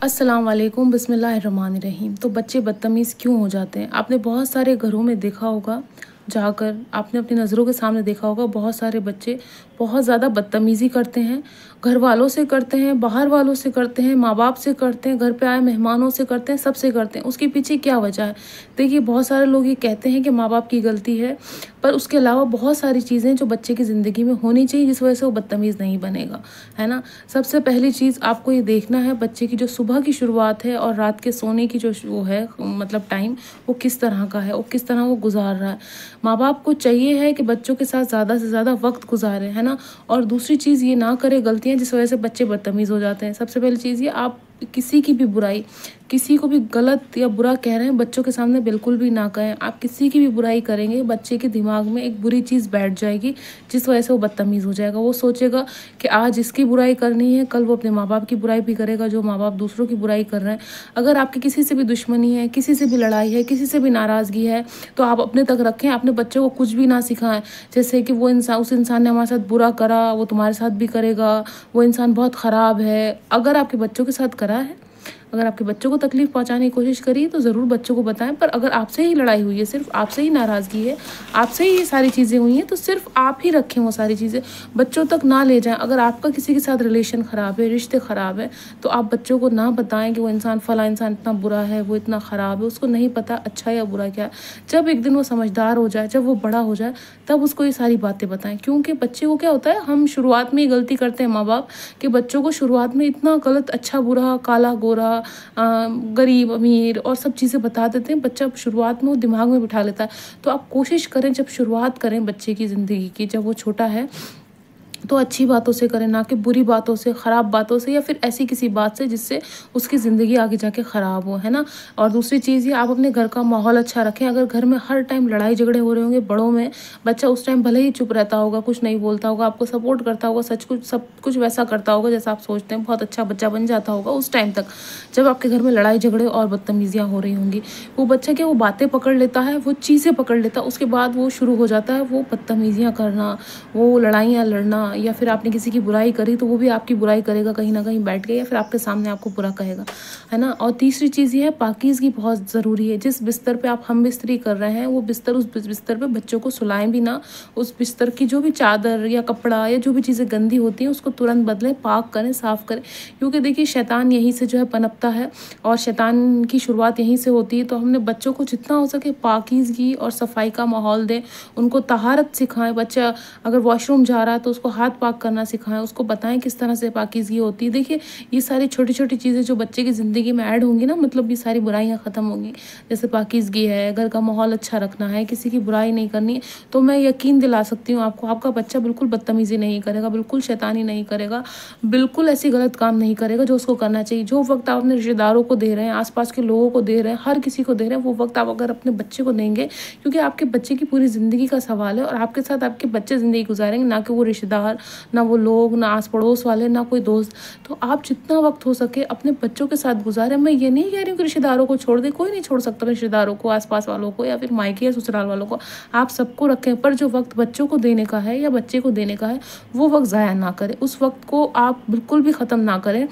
अस्सलाम वालेकुम बिस्मिल्लाहिर्रहमानिर्रहीम। तो बच्चे बदतमीज़ क्यों हो जाते हैं? आपने बहुत सारे घरों में देखा होगा, जाकर आपने अपनी नज़रों के सामने देखा होगा, बहुत सारे बच्चे बहुत ज़्यादा बदतमीज़ी करते हैं। घर वालों से करते हैं, बाहर वालों से करते हैं, माँ बाप से करते हैं, घर पे आए मेहमानों से करते हैं, सबसे करते हैं। उसके पीछे क्या वजह है? देखिए, बहुत सारे लोग ये कहते हैं कि माँ बाप की गलती है, पर उसके अलावा बहुत सारी चीज़ें जो बच्चे की ज़िंदगी में होनी चाहिए जिस वजह से वो बदतमीज़ नहीं बनेगा, है ना? सबसे पहली चीज़ आपको ये देखना है, बच्चे की जो सुबह की शुरुआत है और रात के सोने की जो वो है मतलब टाइम, वो किस तरह का है, वो किस तरह वो गुजार रहा है। माँ बाप को चाहिए है कि बच्चों के साथ ज़्यादा से ज़्यादा वक्त गुजारें, है ना? और दूसरी चीज़ ये ना करें गलतियाँ जिस वजह से बच्चे बदतमीज़ हो जाते हैं। सबसे पहली चीज़ ये, आप किसी की भी बुराई, किसी को भी गलत या बुरा कह रहे हैं बच्चों के सामने बिल्कुल भी ना कहें। आप किसी की भी बुराई करेंगे, बच्चे के दिमाग में एक बुरी चीज़ बैठ जाएगी जिस वजह से वो बदतमीज़ हो जाएगा। वो सोचेगा कि आज इसकी बुराई करनी है, कल वो अपने माँ बाप की बुराई भी करेगा जो माँ बाप दूसरों की बुराई कर रहे हैं। अगर आपकी किसी से भी दुश्मनी है, किसी से भी लड़ाई है, किसी से भी नाराज़गी है, तो आप अपने तक रखें। अपने बच्चों को कुछ भी ना सिखाएं, जैसे कि वो इंसान, उस इंसान ने हमारे साथ बुरा करा, वो तुम्हारे साथ भी करेगा, वो इंसान बहुत ख़राब है। अगर आपके बच्चों के साथ करा है, अगर आपके बच्चों को तकलीफ़ पहुंचाने की कोशिश करी, तो ज़रूर बच्चों को बताएं। पर अगर आपसे ही लड़ाई हुई है, सिर्फ आपसे ही नाराज़गी है, आपसे ही ये सारी चीज़ें हुई हैं, तो सिर्फ आप ही रखें वो सारी चीज़ें, बच्चों तक ना ले जाएं। अगर आपका किसी के साथ रिलेशन ख़राब है, रिश्ते ख़राब है, तो आप बच्चों को ना बताएं कि वो इंसान, फ़लाँ इंसान इतना बुरा है, वो इतना ख़राब है। उसको नहीं पता अच्छा या बुरा क्या है। जब एक दिन वो समझदार हो जाए, जब वो बड़ा हो जाए, तब उसको ये सारी बातें बताएं। क्योंकि बच्चे को क्या होता है, हम शुरुआत में ही गलती करते हैं माँ बाप, कि बच्चों को शुरुआत में इतना गलत, अच्छा बुरा, काला गोरा, गरीब अमीर और सब चीज़ें बता देते हैं। बच्चा शुरुआत में वो दिमाग में बिठा लेता है। तो आप कोशिश करें, जब शुरुआत करें बच्चे की ज़िंदगी की, जब वो छोटा है, तो अच्छी बातों से करें, ना कि बुरी बातों से, ख़राब बातों से, या फिर ऐसी किसी बात से जिससे उसकी ज़िंदगी आगे जाके ख़राब हो, है ना? और दूसरी चीज़ ये, आप अपने घर का माहौल अच्छा रखें। अगर घर में हर टाइम लड़ाई झगड़े हो रहे होंगे बड़ों में, बच्चा उस टाइम भले ही चुप रहता होगा, कुछ नहीं बोलता होगा, आपको सपोर्ट करता होगा, सब कुछ वैसा करता होगा जैसा आप सोचते हैं, बहुत अच्छा बच्चा बन जाता होगा उस टाइम तक, जब आपके घर में लड़ाई झगड़े और बदतमीज़ियाँ हो रही होंगी। वो बच्चा क्या, वो बातें पकड़ लेता है, वो चीज़ें पकड़ लेता है, उसके बाद वो शुरू हो जाता है वो बदतमीज़ियाँ करना, वो लड़ाइयाँ लड़ना, या फिर आपने किसी की बुराई करी तो वो भी आपकी बुराई करेगा कहीं ना कहीं बैठ के, या फिर आपके सामने आपको बुरा कहेगा, है ना? और तीसरी चीज़ ये है, पाकीज़गी बहुत ज़रूरी है। जिस बिस्तर पे आप हम बिस्तरी कर रहे हैं, वो बिस्तर, उस बिस्तर पे बच्चों को सुलाएं भी ना। उस बिस्तर की जो भी चादर या कपड़ा या जो भी चीज़ें गंदी होती हैं, उसको तुरंत बदलें, पाक करें, साफ़ करें। क्योंकि देखिए, शैतान यहीं से जो है पनपता है, और शैतान की शुरुआत यहीं से होती है। तो हमने बच्चों को जितना हो सके पाकीज़गी और सफाई का माहौल दें, उनको तहारत सिखाएं। बच्चा अगर वॉशरूम जा रहा है तो उसको हाथ पाक करना सिखाएं, उसको बताएं किस तरह से पाकीज़गी होती है। देखिए, ये सारी छोटी छोटी चीज़ें जो बच्चे की ज़िंदगी में ऐड होंगी ना, मतलब ये सारी बुराइयां ख़त्म होंगी। जैसे पाकीज़गी है, घर का माहौल अच्छा रखना है, किसी की बुराई नहीं करनी है, तो मैं यकीन दिला सकती हूँ आपको, आपका बच्चा बिल्कुल बदतमीज़ी नहीं करेगा, बिल्कुल शैतानी नहीं करेगा, बिल्कुल ऐसी गलत काम नहीं करेगा जो उसको करना चाहिए। जो वक्त आप अपने रिश्तेदारों को दे रहे हैं, आसपास के लोगों को दे रहे हैं, हर किसी को दे रहे हैं, वो वक्त आप अगर अपने बच्चे को देंगे, क्योंकि आपके बच्चे की पूरी ज़िंदगी का सवाल है, और आपके साथ आपके बच्चे ज़िंदगी गुजारेंगे, ना कि वो रिश्तेदार, ना वो लोग, ना आस पड़ोस वाले, ना कोई दोस्त। तो आप जितना वक्त हो सके अपने बच्चों के साथ गुजारें। मैं ये नहीं कह रही हूँ कि रिश्तेदारों को छोड़ दें, कोई नहीं छोड़ सकता रिश्तेदारों को, आसपास वालों को, या फिर मायके या ससुराल वालों को, आप सबको रखें। पर जो वक्त बच्चों को देने का है या बच्चे को देने का है, वो वक्त ज़ाया ना करें, उस वक्त को आप बिल्कुल भी ख़त्म ना करें।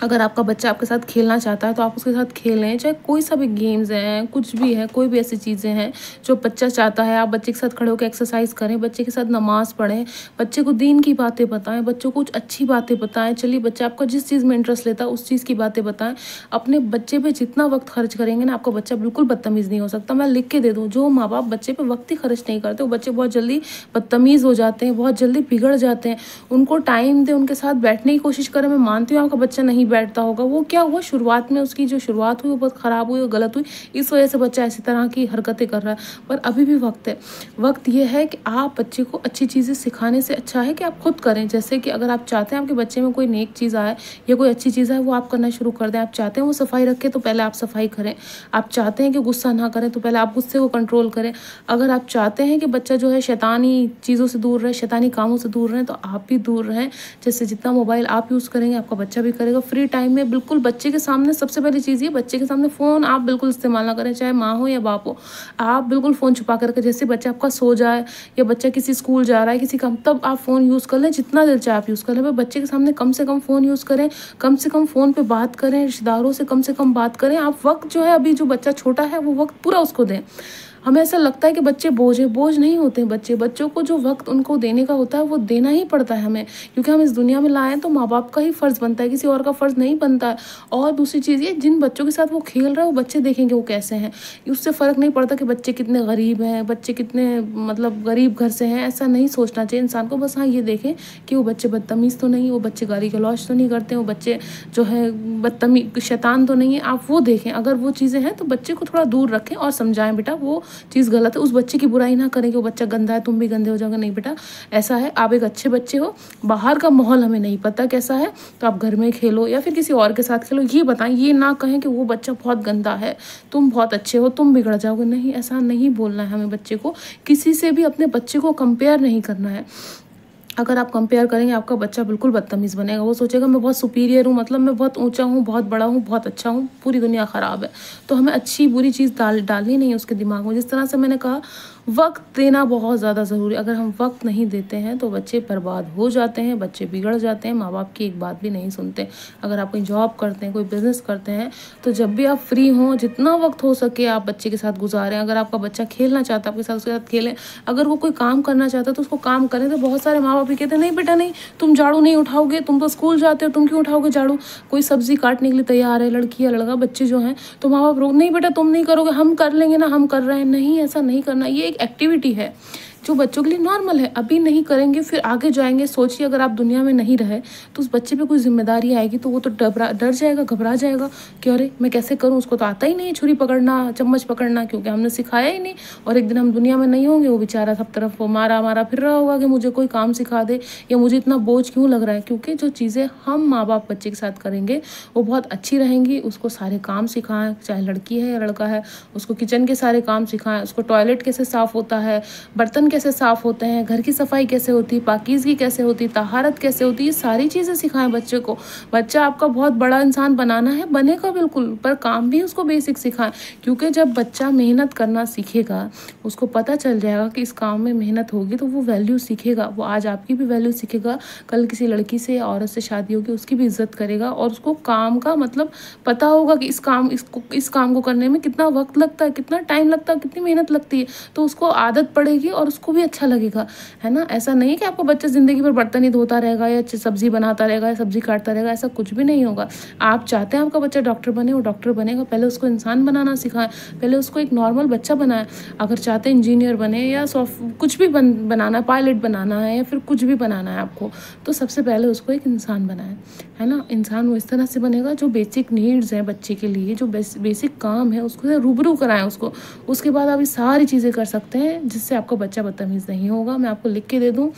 अगर आपका बच्चा आपके साथ खेलना चाहता है तो आप उसके साथ खेलें, चाहे कोई सा भी गेम्स हैं, कुछ भी है, कोई भी ऐसी चीज़ें हैं जो बच्चा चाहता है, आप बच्चे के साथ खड़े होकर एक्सरसाइज करें, बच्चे के साथ नमाज़ पढ़ें, बच्चे को दीन की बातें बताएं, बच्चों को कुछ अच्छी बातें बताएं। चलिए, बच्चा आपका जिस चीज़ में इंटरेस्ट लेता है उस चीज़ की बातें बताएं। अपने बच्चे पे जितना वक्त खर्च करेंगे ना, आपका बच्चा बिल्कुल बदतमीज़ नहीं हो सकता। मैं लिख के दे दूँ, जो माँ बाप बच्चे पे वक्त ही खर्च नहीं करते, वो बच्चे बहुत जल्दी बदतमीज़ हो जाते हैं, बहुत जल्दी बिगड़ जाते हैं। उनको टाइम दें, उनके साथ बैठने की कोशिश करें। मैं मानती हूँ आपका बच्चा नहीं बैठता होगा, वो क्या हुआ, शुरुआत में उसकी जो शुरुआत हुई वो बहुत ख़राब हुई और गलत हुई, इस वजह से बच्चा ऐसी तरह की हरकतें कर रहा है। पर अभी भी वक्त है। वक्त ये है कि आप बच्चे को अच्छी चीज़ें सिखाने से अच्छा है कि आप खुद करें। जैसे कि अगर आप चाहते हैं आपके बच्चे में कोई नेक चीज़ आए या कोई अच्छी चीज़ आए, वो आप करना शुरू कर दें। आप चाहते हैं वो सफाई रखे, तो पहले आप सफाई करें। आप चाहते हैं कि गुस्सा ना करें, तो पहले आप गुस्से को कंट्रोल करें। अगर आप चाहते हैं कि बच्चा जो है शैतानी चीज़ों से दूर रहे, शैतानी कामों से दूर रहें, तो आप भी दूर रहें। जैसे जितना मोबाइल आप यूज़ करेंगे, आपका बच्चा भी करेगा। फ्री टाइम में बिल्कुल बच्चे के सामने, सबसे पहली चीज़ ये, बच्चे के सामने फ़ोन आप बिल्कुल इस्तेमाल ना करें, चाहे माँ हो या बाप हो। आप बिल्कुल फ़ोन छुपा कर रखें। जैसे बच्चा आपका सो जाए या बच्चा किसी स्कूल जा रहा है, किसी काम, तब आप फ़ोन यूज़ कर लें, जितना देर चाहे आप यूज़ कर लें, पर बच्चे के सामने कम से कम फ़ोन यूज़ करें, कम से कम फ़ोन पे बात करें, रिश्तेदारों से कम बात करें। आप वक़्त जो है, अभी जो बच्चा छोटा है वो वक़्त पूरा उसको दें। हमें ऐसा लगता है कि बच्चे बोझ हैं, बोझ नहीं होते हैं बच्चे। बच्चों को जो वक़्त उनको देने का होता है वो देना ही पड़ता है हमें, क्योंकि हम इस दुनिया में लाए हैं तो माँ-बाप का ही फ़र्ज़ बनता है, किसी और का फ़र्ज़ नहीं बनता है। और दूसरी चीज़ ये, जिन बच्चों के साथ वो खेल रहा है वो बच्चे देखेंगे वो कैसे हैं। उससे फ़र्क नहीं पड़ता कि बच्चे कितने गरीब हैं, बच्चे कितने मतलब गरीब घर से हैं, ऐसा नहीं सोचना चाहिए इंसान को। बस हाँ, ये देखें कि वो बच्चे बदतमीज़ तो नहीं, वो बच्चे गाली गलौज तो नहीं करते, वो बच्चे जो है शैतान तो नहीं है, आप वो देखें। अगर वो चीज़ें हैं तो बच्चे को थोड़ा दूर रखें और समझाएँ, बेटा वो चीज़ गलत है। उस बच्चे की बुराई ना करें कि वो बच्चा गंदा है, तुम भी गंदे हो जाओगे। नहीं बेटा, ऐसा है, आप एक अच्छे बच्चे हो, बाहर का माहौल हमें नहीं पता कैसा है, तो आप घर में खेलो या फिर किसी और के साथ खेलो। ये बताएं, ये ना कहें कि वो बच्चा बहुत गंदा है, तुम बहुत अच्छे हो, तुम बिगड़ जाओगे। नहीं, ऐसा नहीं बोलना है हमें बच्चे को। किसी से भी अपने बच्चे को कंपेयर नहीं करना है। अगर आप कंपेयर करेंगे, आपका बच्चा बिल्कुल बदतमीज़ बनेगा। वो सोचेगा मैं बहुत सुपीरियर हूँ, मतलब मैं बहुत ऊंचा हूँ, बहुत बड़ा हूँ, बहुत अच्छा हूँ, पूरी दुनिया ख़राब है। तो हमें अच्छी बुरी चीज़ डालनी नहीं है उसके दिमाग में। जिस तरह से मैंने कहा, वक्त देना बहुत ज़्यादा ज़रूरी है। अगर हम वक्त नहीं देते हैं तो बच्चे बर्बाद हो जाते हैं, बच्चे बिगड़ जाते हैं, माँ बाप की एक बात भी नहीं सुनते। अगर आप कोई जॉब करते हैं, कोई बिज़नेस करते हैं, तो जब भी आप फ्री हों, जितना वक्त हो सके आप बच्चे के साथ गुजारें। अगर आपका बच्चा खेलना चाहता है आपके साथ, उसके साथ खेलें। अगर वो कोई काम करना चाहता है तो उसको काम करें। तो बहुत सारे माँ बाप भी कहते हैं, नहीं बेटा नहीं, तुम झाड़ू नहीं उठाओगे, तुम तो स्कूल जाते हो, तुम क्यों उठाओगे झाड़ू। कोई सब्जी काटने के लिए तैयार है, लड़की या लड़का, बच्चे जो हैं, तो माँ बाप रोक, नहीं बेटा तुम नहीं करोगे, हम कर लेंगे ना, हम कर रहे हैं। नहीं, ऐसा नहीं करना। ये एक एक्टिविटी है जो बच्चों के लिए नॉर्मल है। अभी नहीं करेंगे, फिर आगे जाएंगे। सोचिए, अगर आप दुनिया में नहीं रहे तो उस बच्चे पे कोई जिम्मेदारी आएगी तो वो तो डर जाएगा, घबरा जाएगा कि अरे मैं कैसे करूँ, उसको तो आता ही नहीं है छुरी पकड़ना, चम्मच पकड़ना, क्योंकि हमने सिखाया ही नहीं। और एक दिन हम दुनिया में नहीं होंगे, वो बेचारा सब तरफ वो मारा फिर रहा होगा कि मुझे कोई काम सिखा दे, या मुझे इतना बोझ क्यों लग रहा है। क्योंकि जो चीज़ें हम माँ बाप बच्चे के साथ करेंगे वो बहुत अच्छी रहेंगी। उसको सारे काम सिखाएं, चाहे लड़की है या लड़का है, उसको किचन के सारे काम सिखाएं, उसको टॉयलेट कैसे साफ़ होता है, बर्तन कैसे साफ़ होते हैं, घर की सफाई कैसे होती है, पाकीज़गी कैसे होती, तहारत कैसे होती है, ये सारी चीज़ें सिखाएं बच्चे को। बच्चा आपका बहुत बड़ा इंसान बनाना है, बनेगा बिल्कुल, पर काम भी उसको बेसिक सिखाएं। क्योंकि जब बच्चा मेहनत करना सीखेगा, उसको पता चल जाएगा कि इस काम में मेहनत होगी, तो वो वैल्यू सीखेगा। वो आज आपकी भी वैल्यू सीखेगा, कल किसी लड़की से या औरत से शादी होगी उसकी भी इज्जत करेगा। और उसको काम का मतलब पता होगा कि इस काम को करने में कितना वक्त लगता है, कितना टाइम लगता है, कितनी मेहनत लगती है। तो उसको आदत पड़ेगी और उसको भी अच्छा लगेगा, है ना। ऐसा नहीं है कि आपका बच्चा ज़िंदगी भर बर्तन ही धोता रहेगा या सब्जी बनाता रहेगा या सब्जी काटता रहेगा, ऐसा कुछ भी नहीं होगा। आप चाहते हैं आपका बच्चा डॉक्टर बने, वो डॉक्टर बनेगा। पहले उसको इंसान बनाना सिखाएं, पहले उसको एक नॉर्मल बच्चा बनाएं। अगर चाहते हैं इंजीनियर बने या कुछ भी बनाना है, पायलट बनाना है या फिर कुछ भी बनाना है आपको, तो सबसे पहले उसको एक इंसान बनाएं, है ना। इंसान वो इस तरह से बनेगा जो बेसिक नीड्स हैं बच्चे के लिए, जो बेसिक काम है उसको रूबरू कराएं उसको। उसके बाद आप ये सारी चीज़ें कर सकते हैं जिससे आपका बच्चा बदतमीज़ नहीं होगा। मैं आपको लिख के दे दूँ,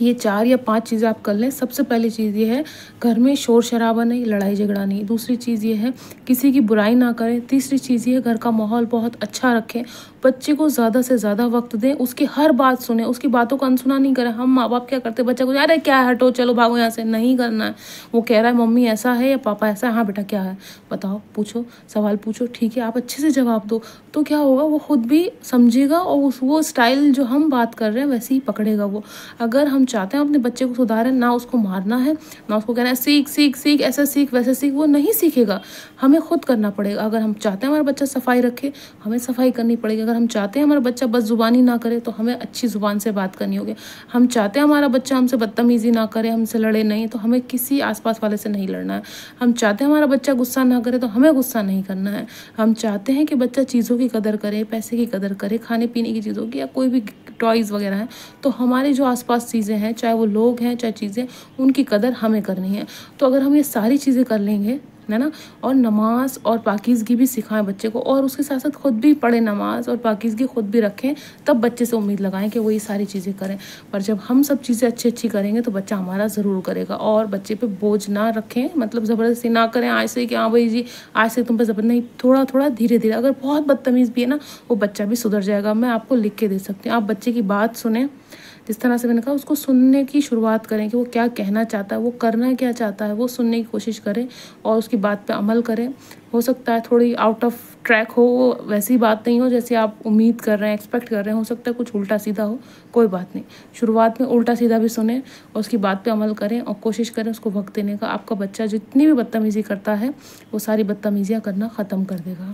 ये 4 या 5 चीज़ें आप कर लें। सबसे पहली चीज़ ये है, घर में शोर शराबा नहीं, लड़ाई झगड़ा नहीं। दूसरी चीज़ ये है, किसी की बुराई ना करें। तीसरी चीज़ ये है, घर का माहौल बहुत अच्छा रखें। बच्चे को ज़्यादा से ज़्यादा वक्त दें, उसकी हर बात सुने, उसकी बातों का अनसुना नहीं करें। हम माँ बाप क्या करते हैं, बच्चे को अरे क्या है, हटो चलो भागो यहाँ से, नहीं करना है। वो कह रहा है मम्मी ऐसा है या पापा ऐसा है, हाँ बेटा क्या है बताओ, पूछो, सवाल पूछो, ठीक है, आप अच्छे से जवाब दो। तो क्या होगा, वो खुद भी समझेगा और वो स्टाइल जो हम बात कर रहे हैं वैसे ही पकड़ेगा वो। अगर हम चाहते हैं अपने बच्चे को सुधारें, ना उसको मारना है, ना उसको कहना है सीख सीख सीख, ऐसा सीख वैसे सीख, वो नहीं सीखेगा, हमें खुद करना पड़ेगा। अगर हम चाहते हैं हमारा बच्चा सफाई रखे, हमें सफाई करनी पड़ेगी। अगर हम चाहते हैं हमारा बच्चा बस जुबानी ना करे, तो हमें अच्छी ज़ुबान से बात करनी होगी। हम चाहते हैं हमारा बच्चा हमसे बदतमीज़ी ना करे, हमसे लड़े नहीं, तो हमें किसी आसपास वाले से नहीं लड़ना है। हम चाहते हैं हमारा बच्चा गुस्सा ना करे, तो हमें गुस्सा नहीं करना है। हम चाहते हैं कि बच्चा चीज़ों की कदर करे, पैसे की कदर करे, खाने पीने की चीज़ों की, या कोई भी टॉयज़ वगैरह हैं, तो हमारे जो आसपास चीज़ें हैं, चाहे वो लोग हैं चाहे चीज़ें, उनकी कदर हमें करनी है। तो अगर हम ये सारी चीज़ें कर लेंगे, है ना, और नमाज और पाकीज़गी भी सिखाएं बच्चे को, और उसके साथ साथ खुद भी पढ़ें नमाज और पाकीज़गी खुद भी रखें, तब बच्चे से उम्मीद लगाएं कि वो ये सारी चीज़ें करें। पर जब हम सब चीज़ें अच्छी करेंगे तो बच्चा हमारा ज़रूर करेगा। और बच्चे पे बोझ ना रखें, मतलब ज़बरदस्ती ना करें आज से कि हाँ भाई जी आज से तुम पे ज़बरदस्ती नहीं, थोड़ा थोड़ा धीरे धीरे। अगर बहुत बदतमीज़ भी है ना, वो बच्चा भी सुधर जाएगा। मैं आपको लिख के दे सकती हूँ, आप बच्चे की बात सुने। जिस तरह से मैंने कहा, उसको सुनने की शुरुआत करें कि वो क्या कहना चाहता है, वो करना क्या चाहता है, वो सुनने की कोशिश करें और उसकी बात पे अमल करें। हो सकता है थोड़ी आउट ऑफ ट्रैक हो, वो वैसी बात नहीं हो जैसे आप उम्मीद कर रहे हैं, एक्सपेक्ट कर रहे हैं, हो सकता है कुछ उल्टा सीधा हो, कोई बात नहीं। शुरुआत में उल्टा सीधा भी सुने और उसकी बात पे अमल करें और कोशिश करें उसको वक्त देने का। आपका बच्चा जितनी भी बदतमीज़ी करता है वो सारी बदतमीज़ियाँ करना ख़त्म कर देगा।